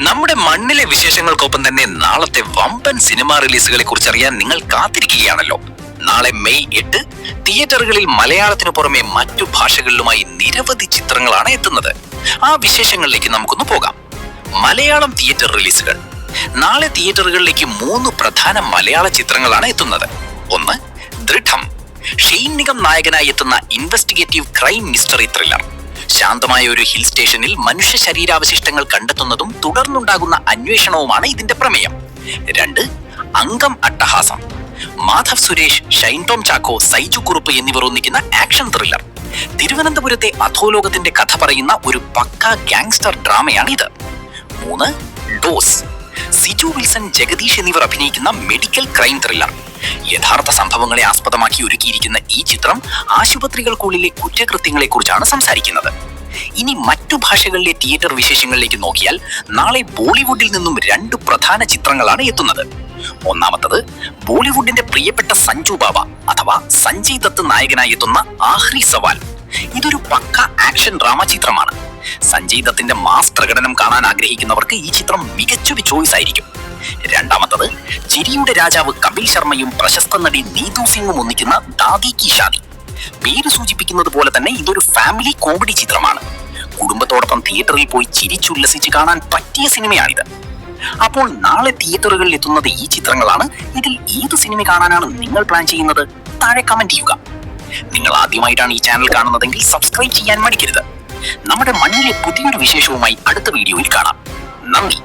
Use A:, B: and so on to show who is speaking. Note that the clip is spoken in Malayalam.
A: നമ്മുടെ മണ്ണിലെ വിശേഷങ്ങൾക്കൊപ്പം തന്നെ നാളത്തെ വമ്പൻ സിനിമാ റിലീസുകളെ കുറിച്ച് അറിയാൻ നിങ്ങൾ കാത്തിരിക്കുകയാണല്ലോ. നാളെ മെയ് 8 തിയേറ്ററുകളിൽ മലയാളത്തിനു പുറമെ മറ്റു ഭാഷകളിലുമായി നിരവധി ചിത്രങ്ങളാണ് എത്തുന്നത്. ആ വിശേഷങ്ങളിലേക്ക് നമുക്കൊന്ന് പോകാം. മലയാളം തിയേറ്റർ റിലീസുകൾ. നാളെ തിയേറ്ററുകളിലേക്ക് 3 പ്രധാന മലയാള ചിത്രങ്ങളാണ് എത്തുന്നത്. ഒന്ന്, ദൃഢം. ഷെയ്ൻ നിഗം നായകനായി എത്തുന്ന ഇൻവെസ്റ്റിഗേറ്റീവ് ക്രൈം മിസ്റ്ററി ത്രില്ലർ. ശാന്തമായ ഒരു ഹിൽ സ്റ്റേഷനിൽ മനുഷ്യ ശരീരാവശിഷ്ടങ്ങൾ കണ്ടെത്തുന്നതും തുടർന്നുണ്ടാകുന്ന അന്വേഷണവുമാണ് ഇതിന്റെ പ്രമേയം. 2, അംഗം അട്ടഹാസം. മാധവ് സുരേഷ്, ഷൈൻ ടോം ചാക്കോ, സൈജു കുറുപ്പ് എന്നിവർ ഒന്നിക്കുന്ന ആക്ഷൻ ത്രില്ലർ. തിരുവനന്തപുരത്തെ അധോലോകത്തിന്റെ കഥ പറയുന്ന ഒരു പക്ക ഗാങ്സ്റ്റർ ഡ്രാമയാണ് ഇത്. 3, ഡോസ്. സിജു വിൽസൺ, ജഗദീഷ് എന്നിവർ അഭിനയിക്കുന്ന മെഡിക്കൽ ക്രൈം ത്രില്ലർ. യഥാർത്ഥ സംഭവങ്ങളെ ആസ്പദമാക്കി ഒരുക്കിയിരിക്കുന്ന ഈ ചിത്രം ആശുപത്രികൾക്കുള്ളിലെ കുറ്റകൃത്യങ്ങളെ കുറിച്ചാണ് സംസാരിക്കുന്നത്. ഇനി മറ്റു ഭാഷകളിലെ തിയേറ്റർ വിശേഷങ്ങളിലേക്ക് നോക്കിയാൽ നാളെ ബോളിവുഡിൽ നിന്നും 2 പ്രധാന ചിത്രങ്ങളാണ് എത്തുന്നത്. ഒന്നാമത്തത് ബോളിവുഡിന്റെ പ്രിയപ്പെട്ട സഞ്ജു ബാബ അഥവാ സഞ്ജയ് ദത്ത് നായകനായി എത്തുന്ന ആഖ്രി സവാൽ. ഇതൊരു പക്ക ആക്ഷൻ ഡ്രാമ ചിത്രമാണ്. സഞ്ജയ് ദത്തിന്റെ മാസ് പ്രകടനം കാണാൻ ആഗ്രഹിക്കുന്നവർക്ക് ഈ ചിത്രം മികച്ചൊരു ചോയ്സ് ആയിരിക്കും. രണ്ടാമത്തത് ചിരിയുടെ രാജാവ് കപിൽ ശർമ്മയും പ്രശസ്ത നടി നീതു സിംഗും ഒന്നിക്കുന്ന ദാദി കി ഷാദി. പേര് സൂചിപ്പിക്കുന്നത് പോലെ തന്നെ ഇതൊരു ഫാമിലി കോമഡി ചിത്രമാണ്. കുടുംബത്തോടൊപ്പം തിയേറ്ററിൽ പോയി ചിരിച്ചുല്ലസിച്ച് കാണാൻ പറ്റിയ സിനിമയാണിത്. അപ്പോൾ നാളെ തിയേറ്ററുകളിൽ എത്തുന്നത് ഈ ചിത്രങ്ങളാണ്. ഇതിൽ ഏത് സിനിമ കാണാനാണ് നിങ്ങൾ പ്ലാൻ ചെയ്യുന്നത്? താഴെ കമന്റ് ചെയ്യുക. നിങ്ങൾ ആദ്യമായിട്ടാണ് ഈ ചാനൽ കാണുന്നതെങ്കിൽ സബ്സ്ക്രൈബ് ചെയ്യാൻ മടിക്കരുത്. നമ്മുടെ മണ്ണിലെ പുതിയൊരു വിശേഷവുമായി അടുത്ത വീഡിയോയിൽ കാണാം. നന്ദി.